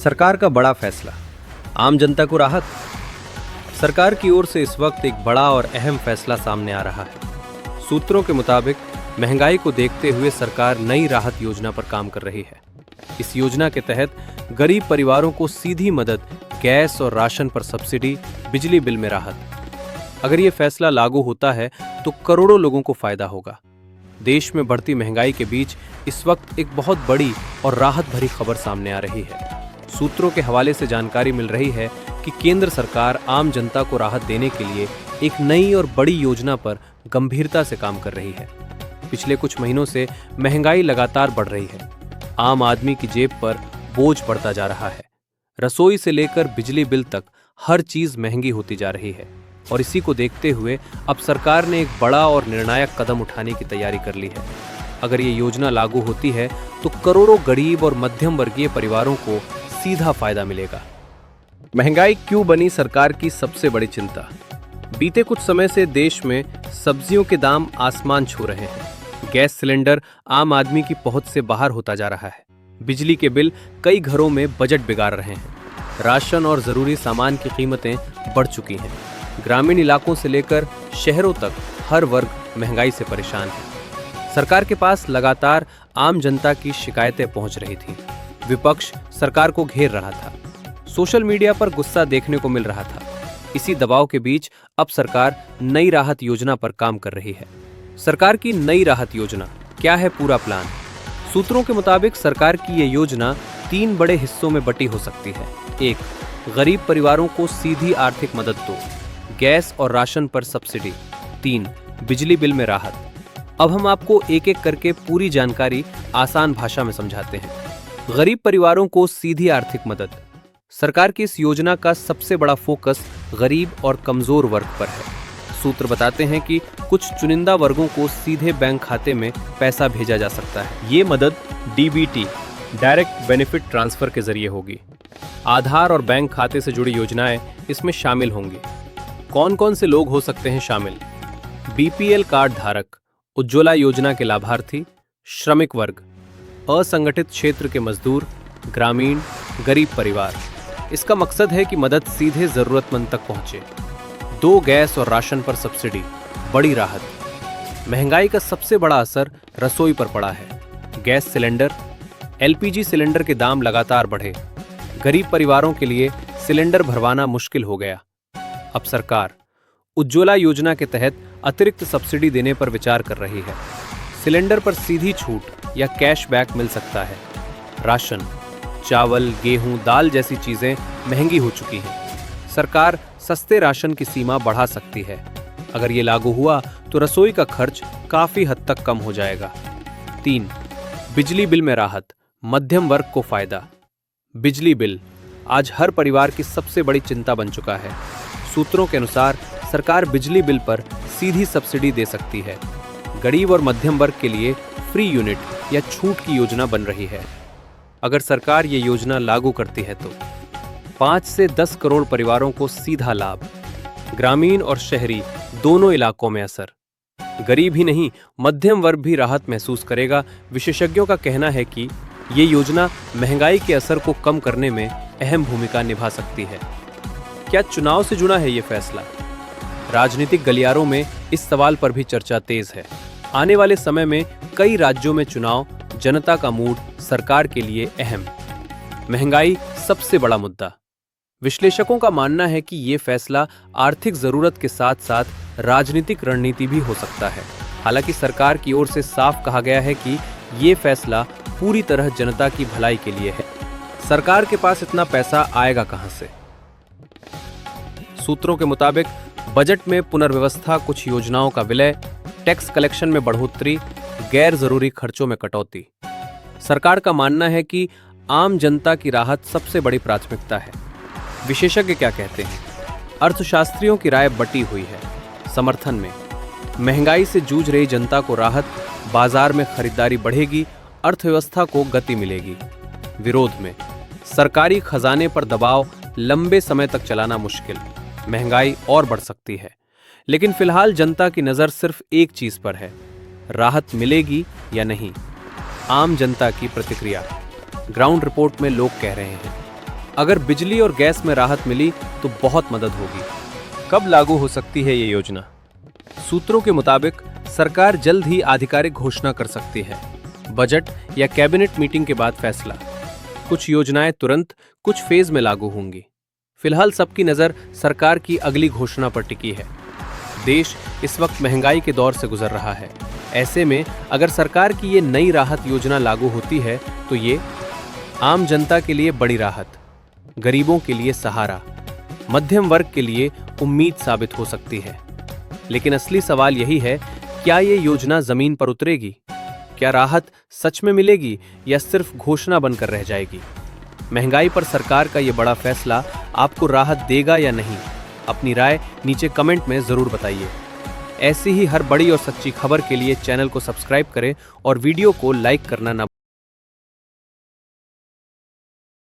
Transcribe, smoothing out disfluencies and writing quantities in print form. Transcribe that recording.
सरकार का बड़ा फैसला, आम जनता को राहत। सरकार की ओर से इस वक्त एक बड़ा और अहम फैसला सामने आ रहा है। सूत्रों के मुताबिक महंगाई को देखते हुए सरकार नई राहत योजना पर काम कर रही है। इस योजना के तहत गरीब परिवारों को सीधी मदद, गैस और राशन पर सब्सिडी, बिजली बिल में राहत। अगर ये फैसला लागू होता है तो करोड़ों लोगों को फायदा होगा। देश में बढ़ती महंगाई के बीच इस वक्त एक बहुत बड़ी और राहत भरी खबर सामने आ रही है। सूत्रों के हवाले से जानकारी मिल रही है कि केंद्र सरकार आम जनता को राहत देने के लिए एक नई और बड़ी योजना पर गंभीरता से काम कर रही है। पिछले कुछ महीनों से महंगाई लगातार बढ़ रही है। आम आदमी की जेब पर बोझ बढ़ता जा रहा है। रसोई से लेकर बिजली बिल तक हर चीज महंगी होती जा रही है और इसी को देखते हुए अब सरकार ने एक बड़ा और निर्णायक कदम उठाने की तैयारी कर ली है। अगर ये योजना लागू होती है तो करोड़ों गरीब और मध्यम वर्गीय परिवारों को सीधा फायदा मिलेगा। महंगाई क्यों बनी सरकार की सबसे बड़ी चिंता? बीते कुछ समय से देश में सब्जियों के दाम आसमान छू रहे हैं। गैस सिलेंडर आम आदमी की पहुंच से बाहर होता जा रहा है। बिजली के बिल कई घरों में बजट बिगाड़ रहे हैं। राशन और जरूरी सामान की कीमतें बढ़ चुकी हैं। ग्रामीण इलाकों से लेकर शहरों तक हर वर्ग महंगाई से परेशान है। सरकार के पास लगातार आम जनता की शिकायतें पहुंच रही थीं। विपक्ष सरकार को घेर रहा था। सोशल मीडिया पर गुस्सा देखने को मिल रहा था। इसी दबाव के बीच अब सरकार नई राहत योजना पर काम कर रही है। सरकार की नई राहत योजना क्या है? पूरा प्लान। सूत्रों के मुताबिक सरकार की ये योजना 3 बड़े हिस्सों में बटी हो सकती है। 1, गरीब परिवारों को सीधी आर्थिक मदद दो, गैस और राशन पर सब्सिडी। 3, बिजली बिल में राहत। अब हम आपको एक एक करके पूरी जानकारी आसान भाषा में समझाते हैं। गरीब परिवारों को सीधी आर्थिक मदद। सरकार की इस योजना का सबसे बड़ा फोकस गरीब और कमजोर वर्ग पर है। सूत्र बताते हैं कि कुछ चुनिंदा वर्गों को सीधे बैंक खाते में पैसा भेजा जा सकता है। ये मदद डीबीटी, डायरेक्ट बेनिफिट ट्रांसफर के जरिए होगी। आधार और बैंक खाते से जुड़ी योजनाएं इसमें शामिल होंगी। कौन कौन से लोग हो सकते हैं शामिल? बीपीएल कार्ड धारक, उज्ज्वला योजना के लाभार्थी, श्रमिक वर्ग, असंगठित क्षेत्र के मजदूर, ग्रामीण, गरीब परिवार। इसका मकसद है कि मदद सीधे जरूरतमंद तक पहुंचे। 2, गैस और राशन पर सब्सिडी, बड़ी राहत। महंगाई का सबसे बड़ा असर रसोई पर पड़ा है। गैस सिलेंडर, एलपीजी सिलेंडर के दाम लगातार बढ़े। गरीब परिवारों के लिए सिलेंडर भरवाना मुश्किल हो गया। अब सरकार उज्ज्वला योजना के तहत अतिरिक्त सब्सिडी देने पर विचार कर रही है। सिलेंडर पर सीधी छूट या कैशबैक मिल सकता है। राशन, चावल, गेहूं, दाल जैसी चीजें महंगी हो चुकी हैं। सरकार सस्ते राशन की सीमा बढ़ा सकती है। अगर ये लागू हुआ तो रसोई का खर्च काफी हद तक कम हो जाएगा। 3, बिजली बिल में राहत, मध्यम वर्ग को फायदा। बिजली बिल आज हर परिवार की सबसे बड़ी चिंता बन चुका है। सूत्रों के अनुसार सरकार बिजली बिल पर सीधी सब्सिडी दे सकती है। गरीब और मध्यम वर्ग के लिए फ्री यूनिट या छूट की योजना बन रही है। अगर सरकार ये योजना लागू करती है तो 5 से 10 करोड़ परिवारों को सीधा लाभ। ग्रामीण और शहरी दोनों इलाकों में असर। गरीब ही नहीं, मध्यम वर्ग भी राहत महसूस करेगा। विशेषज्ञों का कहना है कि ये योजना महंगाई के असर को कम करने में अहम भूमिका निभा सकती है। क्या चुनाव से जुड़ा है ये फैसला? राजनीतिक गलियारों में इस सवाल पर भी चर्चा तेज है। आने वाले समय में कई राज्यों में चुनाव, जनता का मूड सरकार के लिए अहम। महंगाई सबसे बड़ा मुद्दा। विश्लेषकों का मानना है कि ये फैसला आर्थिक जरूरत के साथ साथ राजनीतिक रणनीति भी हो सकता है। हालांकि सरकार की ओर से साफ कहा गया है कि ये फैसला पूरी तरह जनता की भलाई के लिए है। सरकार के पास इतना पैसा आएगा कहां से? सूत्रों के मुताबिक बजट में पुनर्व्यवस्था, कुछ योजनाओं का विलय, टैक्स कलेक्शन में बढ़ोतरी, गैर जरूरी खर्चों में कटौती। सरकार का मानना है कि आम जनता की राहत सबसे बड़ी प्राथमिकता है। विशेषज्ञ क्या कहते हैं? अर्थशास्त्रियों की राय बटी हुई है। समर्थन में महंगाई से जूझ रही जनता को राहत, बाजार में खरीदारी बढ़ेगी, अर्थव्यवस्था को गति मिलेगी। विरोध में सरकारी खजाने पर दबाव, लंबे समय तक चलाना मुश्किल, महंगाई और बढ़ सकती है। लेकिन फिलहाल जनता की नजर सिर्फ एक चीज पर है, राहत मिलेगी या नहीं। आम जनता की प्रतिक्रिया। ग्राउंड रिपोर्ट में लोग कह रहे हैं अगर बिजली और गैस में राहत मिली तो बहुत मदद होगी। कब लागू हो सकती है ये योजना? सूत्रों के मुताबिक सरकार जल्द ही आधिकारिक घोषणा कर सकती है। बजट या कैबिनेट मीटिंग के बाद फैसला। कुछ योजनाएं तुरंत, कुछ फेज में लागू होंगी। फिलहाल सबकी नजर सरकार की अगली घोषणा पर टिकी है। देश इस वक्त महंगाई के दौर से गुजर रहा है। ऐसे में अगर सरकार की ये नई राहत योजना लागू होती है तो ये आम जनता के लिए बड़ी राहत, गरीबों के लिए सहारा, मध्यम वर्ग के लिए उम्मीद साबित हो सकती है। लेकिन असली सवाल यही है, क्या ये योजना जमीन पर उतरेगी? क्या राहत सच में मिलेगी या सिर्फ घोषणा बनकर रह जाएगी? महंगाई पर सरकार का ये बड़ा फैसला आपको राहत देगा या नहीं? अपनी राय नीचे कमेंट में जरूर बताइए। ऐसी ही हर बड़ी और सच्ची खबर के लिए चैनल को सब्सक्राइब करें और वीडियो को लाइक करना ना